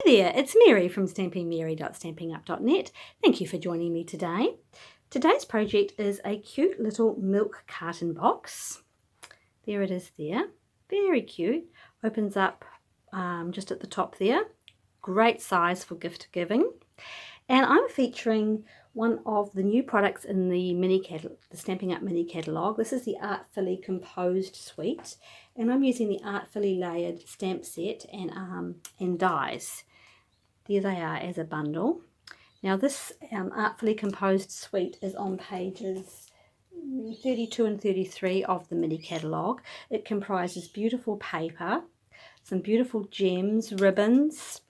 Hey there, it's Mary from stampingmary.stampinup.net. Thank you for joining me today. Today's project is a cute little milk carton box. There it is there, very cute. Opens up just at the top there. Great size for gift giving. And I'm featuring one of the new products in the the Stampin' Up mini catalogue. This is the Artfully Composed suite, and I'm using the Artfully Layered stamp set and dies. There they are as a bundle. Now this Artfully Composed suite is on pages 32 and 33 of the mini catalogue. It comprises beautiful paper, some beautiful gems, ribbons,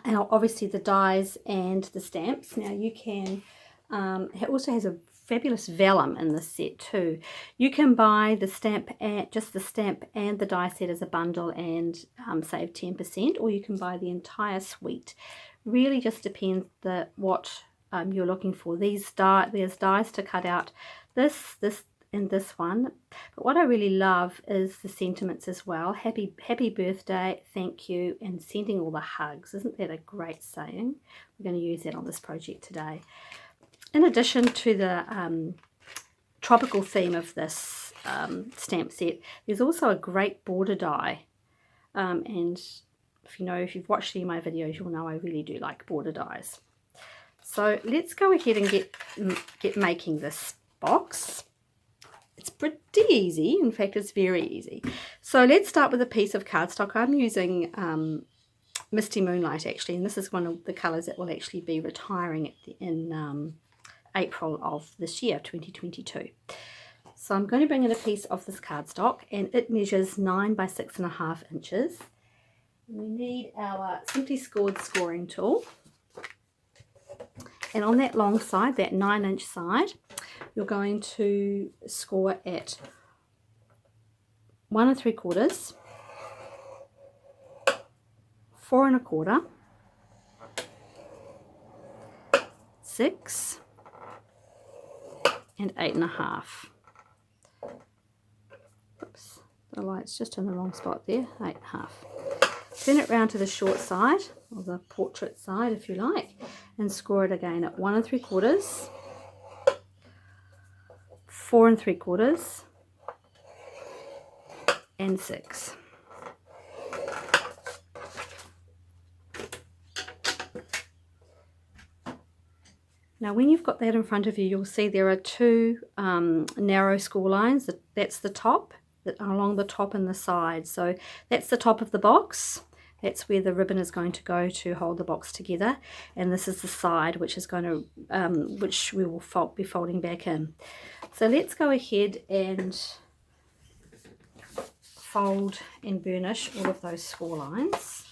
and obviously the dies and the stamps. Now you can, it also has a fabulous vellum in this set too. You can buy the stamp, just the stamp and the die set as a bundle and save 10%, or you can buy the entire suite. Really just depends what you're looking for. There's dies to cut out, this and this one, but what I really love is the sentiments as well. Happy birthday, thank you, and sending all the hugs. Isn't that a great saying? We're going to use that on this project today. In addition to the tropical theme of this stamp set, there's also a great border die, and if you've watched any of my videos, you'll know I really do like border dies. So let's go ahead and get making this box. It's pretty easy. In fact, it's very easy. So let's start with a piece of cardstock. I'm using Misty Moonlight actually, and this is one of the colours that will actually be retiring in April of this year, 2022. So I'm going to bring in a piece of this cardstock, and it measures 9 by 6.5 inches. We need our Simply Scored scoring tool, and on that long side, that 9-inch side, you're going to score at 1 3/4, 4 1/4, 6, and 8 1/2. Oops, the light's just in the wrong spot there. 8 1/2. Turn it round to the short side, or the portrait side if you like, and score it again at 1 3/4, 4 3/4, and 6. Now when you've got that in front of you, you'll see there are two narrow score lines. That's the top, that are along the top and the side. So that's the top of the box. That's where the ribbon is going to go to hold the box together, and this is the side, which is going to which we will be folding back in. So let's go ahead and fold and burnish all of those score lines.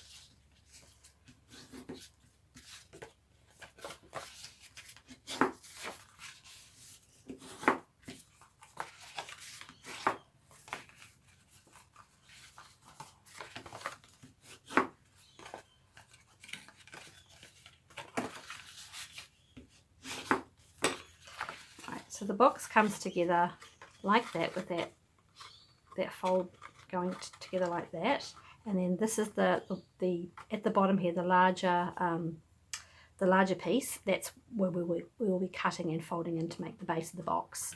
So the box comes together like that, with that fold going together like that, and then this is the at the bottom here, the larger piece. That's where we will be cutting and folding in to make the base of the box.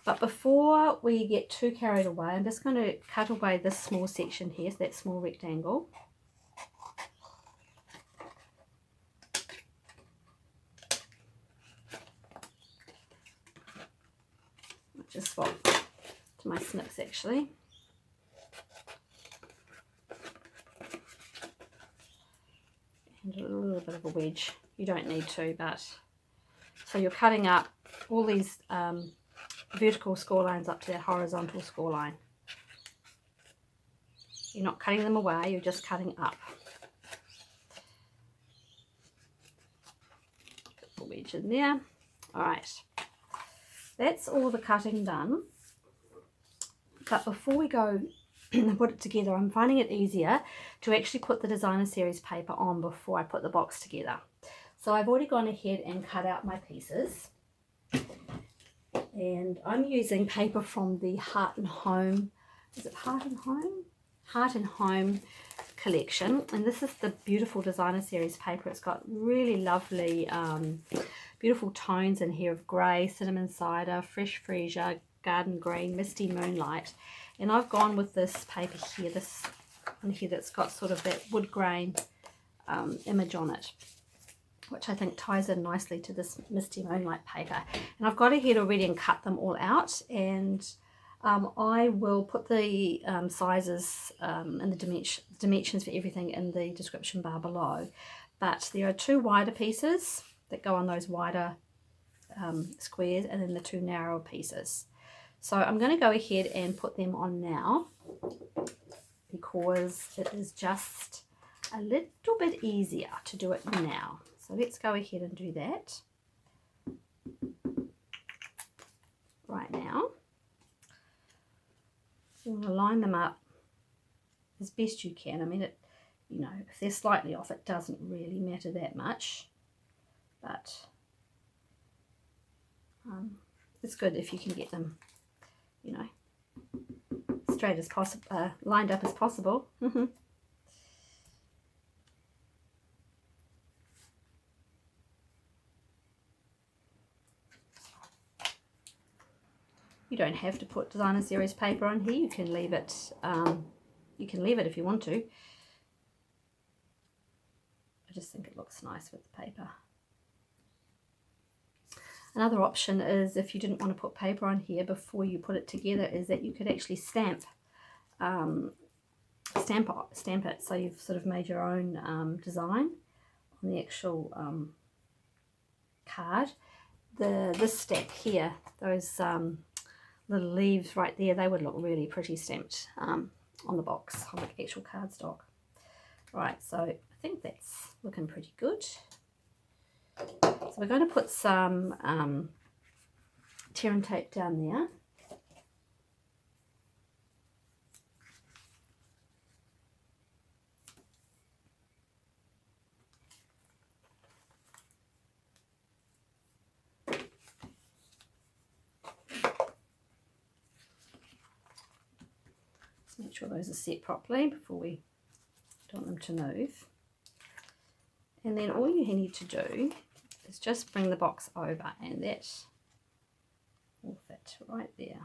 But before we get too carried away, I'm just going to cut away this small section here, so that small rectangle. Just swap to my snips actually. And a little bit of a wedge. You don't need to, but so you're cutting up all these vertical score lines up to that horizontal score line. You're not cutting them away, you're just cutting up. Put the wedge in there. Alright. That's all the cutting done, but before we go and put it together, I'm finding it easier to actually put the designer series paper on before I put the box together. So I've already gone ahead and cut out my pieces, and I'm using paper from the Heart and Home, is it Heart and Home? Heart and Home collection, and this is the beautiful designer series paper. It's got really lovely beautiful tones in here of grey, cinnamon cider, fresh freesia, garden green, misty moonlight, and I've gone with this paper here, this one here that's got sort of that wood grain image on it, which I think ties in nicely to this misty moonlight paper. And I've got ahead already and cut them all out, and I will put the sizes and the dimensions for everything in the description bar below. But there are 2 wider pieces that go on those wider squares, and then the 2 narrower pieces. So I'm going to go ahead and put them on now, because it is just a little bit easier to do it now. So let's go ahead and do that right now. You want to line them up as best you can. I mean, you know, if they're slightly off, it doesn't really matter that much, but it's good if you can get them, you know, straight as possible, lined up as possible. You don't have to put designer series paper on here. You can leave it. You can leave it if you want to. I just think it looks nice with the paper. Another option is, if you didn't want to put paper on here before you put it together, is that you could actually stamp it. So you've sort of made your own design on the actual card. This stack here, those little leaves right there, they would look really pretty stamped on the box, on the actual cardstock. Right, so I think that's looking pretty good. So we're going to put some tear and tape down there. Make sure those are set properly before we don't want them to move. And then all you need to do is just bring the box over, and that will fit right there.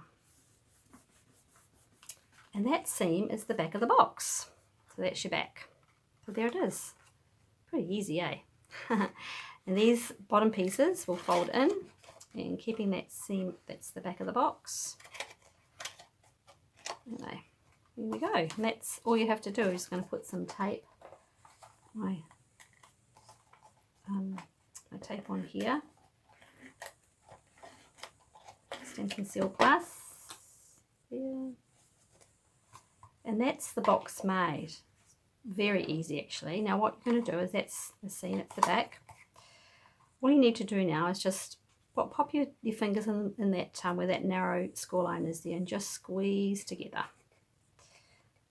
And that seam is the back of the box. So that's your back. So there it is. Pretty easy, eh? And these bottom pieces will fold in, and keeping that seam, that's the back of the box. Anyway. There we go, and that's all you have to do. I'm just going to put some tape, my tape on here, Stampin' Seal Plus, there, and that's the box made. Very easy actually. Now what you're going to do is, that's the seam at the back. All you need to do now is just pop your fingers in that where that narrow score line is there, and just squeeze together.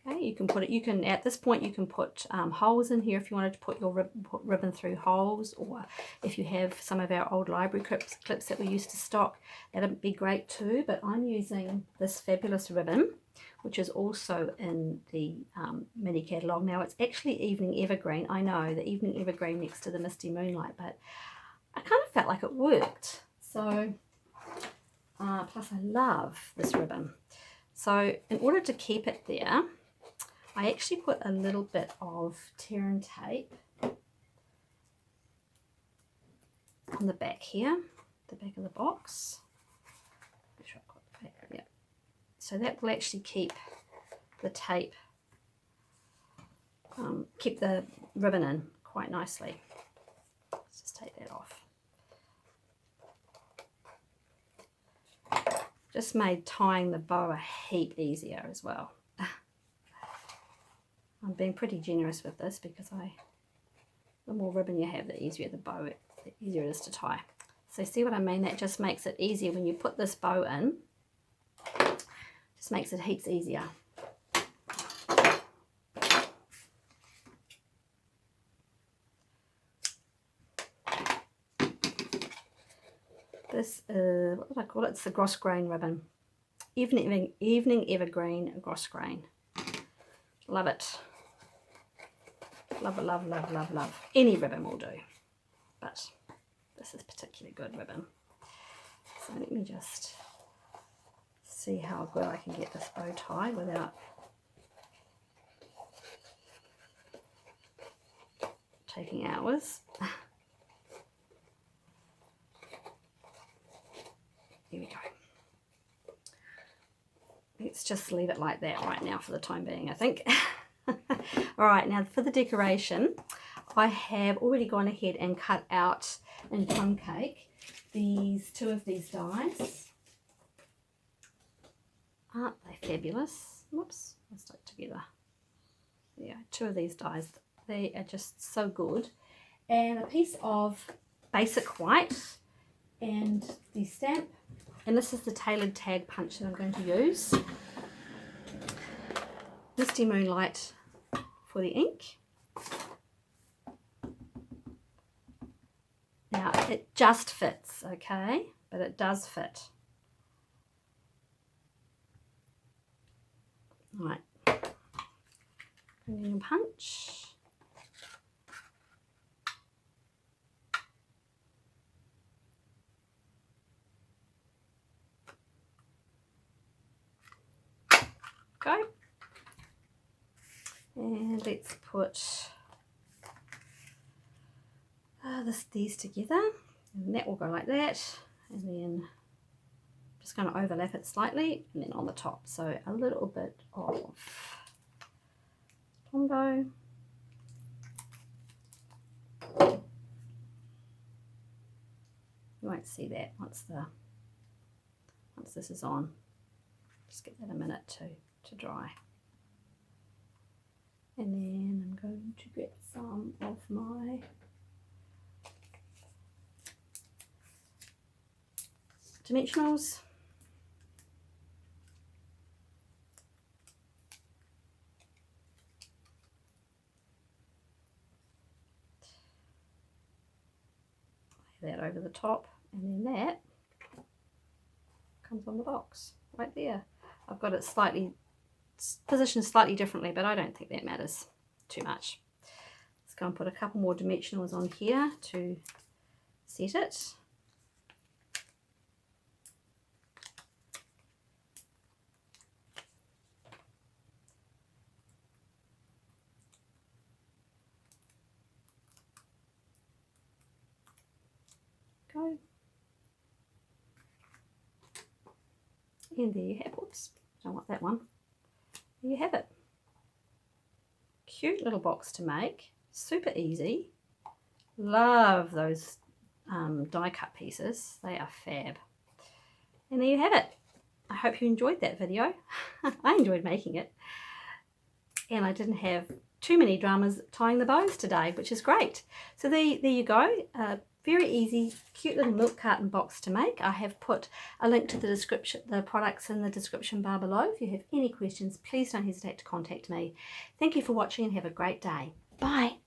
Okay, you can put it. You can, at this point, you can put holes in here if you wanted to put your ribbon through holes, or if you have some of our old library clips that we used to stock, that'd be great too. But I'm using this fabulous ribbon, which is also in the mini catalogue. Now it's actually Evening Evergreen. I know, the Evening Evergreen next to the Misty Moonlight, but I kind of felt like it worked. So plus I love this ribbon. So in order to keep it there, I actually put a little bit of tear and tape on the back here, the back of the box. Make sure I've got the paper, yeah. So that will actually keep the tape, keep the ribbon in quite nicely. Let's just take that off. Just made tying the bow a heap easier as well. I'm being pretty generous with this, because the more ribbon you have, the easier the bow, the easier it is to tie. So see what I mean? That just makes it easier when you put this bow in. Just makes it heaps easier. This is, what do I call it? It's the Gross Grain ribbon. Evening Evergreen Gross Grain. Love it. Love, love, love, love, love. Any ribbon will do, but this is particularly good ribbon. So let me just see how good I can get this bow tie without taking hours. Here we go. Let's just leave it like that right now for the time being, I think. All right, now for the decoration, I have already gone ahead and cut out in plum cake two of these dies. Aren't they fabulous? Whoops, they stuck together. Yeah, two of these dies. They are just so good. And a piece of basic white and the stamp. And this is the tailored tag punch that I'm going to use. Misty Moonlight for the ink. Now it just fits, okay? But it does fit. Right. Bring in a punch. Go. And let's put these together, and that will go like that, and then just going to overlap it slightly, and then on the top, so a little bit of Tombow. You won't see that once this is on. Just give that a minute to dry. And then I'm going to get some of my dimensionals. Lay that over the top, and then that comes on the box right there. I've got it positioned slightly differently, but I don't think that matters too much. Let's go and put a couple more dimensionals on here to set it. Go. And there you have, oops, don't want that one. There you have it. Cute little box to make, super easy. Love those die cut pieces, they are fab. And there you have it. I hope you enjoyed that video. I enjoyed making it. And I didn't have too many dramas tying the bows today, which is great. So there you go. Very easy, cute little milk carton box to make. I have put a link to the products in the description bar below. If you have any questions, please don't hesitate to contact me. Thank you for watching and have a great day. Bye.